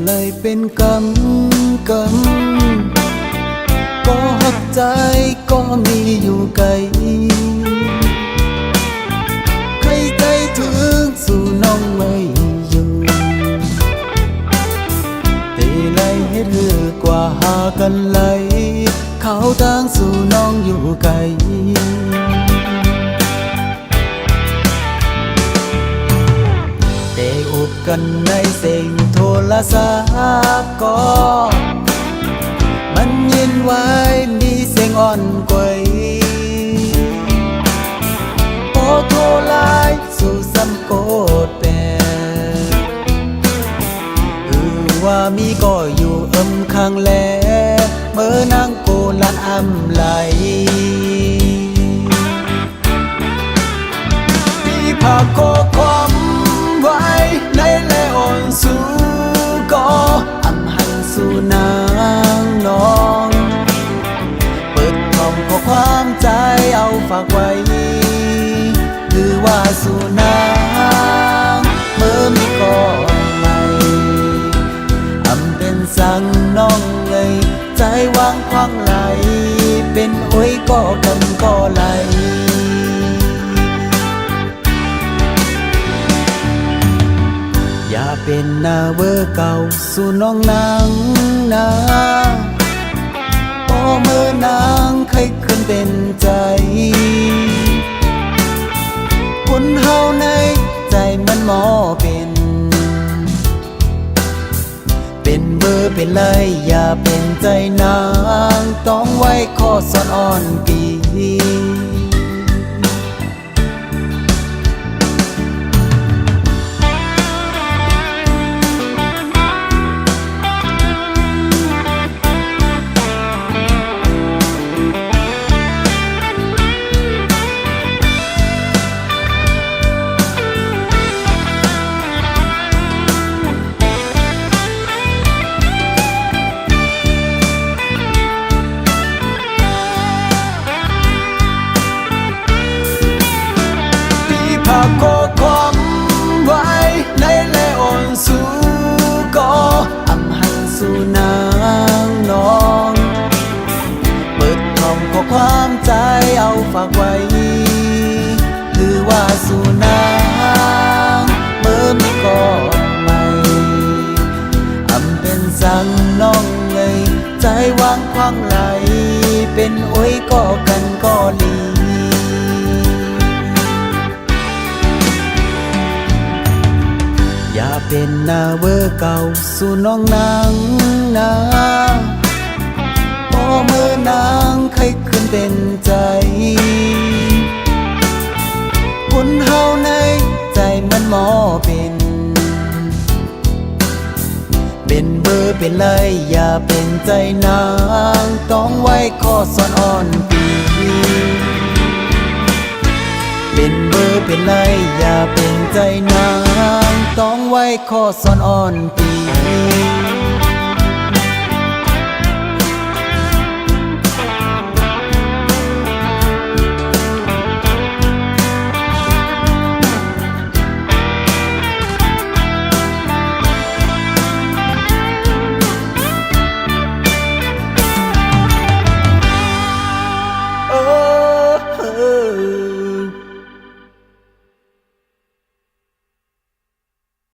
เลยเป็นกำก็หักใจก็มีอยู่ไกลใครใจถึงสู่น้องไม่อยู่แต่ไล่ให้เรือกว่าหากันไหลเขาทางสู่น้องอยู่ไกลแต่อบกันในเสียงโทรศัพท์ก็มันยินไว้มีเสียงอ่อนกว่าพอโทรไลน์สู่ซ้ำโกดแปดว่ามีก็อยู่ข้างแลเมื่อนางโกละไหลพี่พาโกความไว้ในแลอ่อนสู่ก็หันสู่นางน้องเปิดกล่องข้อความใจเอาฝากไว้หรือว่าสู่นางเมื่อมีก็ไม่เป็นสั่งน้องเลยใจวางคว้างไหลเป็นโอ้ยก็กันก็ไหลอย่าเป็นหน้าเวอร์เก่าสู่น้องนางนาพอเมื่อนางใครขึ้นเป็นใจคนเฮาในใจมันหมอเป็นเบอร์เป็นไรอย่าเป็นใจนางต้องไว้ข้อสอนอ่อนปีพาโกความไว้ในแลอ่อนสู่ก็หันสู่นางน้องเปิดกล่องข้อความใจเอาฝากไว้หรือว่าสู่นางเมื่อมีก็ไม่เป็นสั่งน้องเลยใจวางคว้างไหลเป็นโอ้ยก็กันก็ลีอย่าเป็นหน้าเวอร์เก่าสู่น้องนางนาพอเมื่อนางใครขึ้นเป็นใจคนเฮาในใจมันหมอเป็นเบอร์เป็นไรอย่าเป็นใจนางต้องไว้ข้อสอนอ่อนปีเป็นเบอร์เป็นไรอย่าเป็นใจนางต้องไว้ข้อสอนอ่อนปี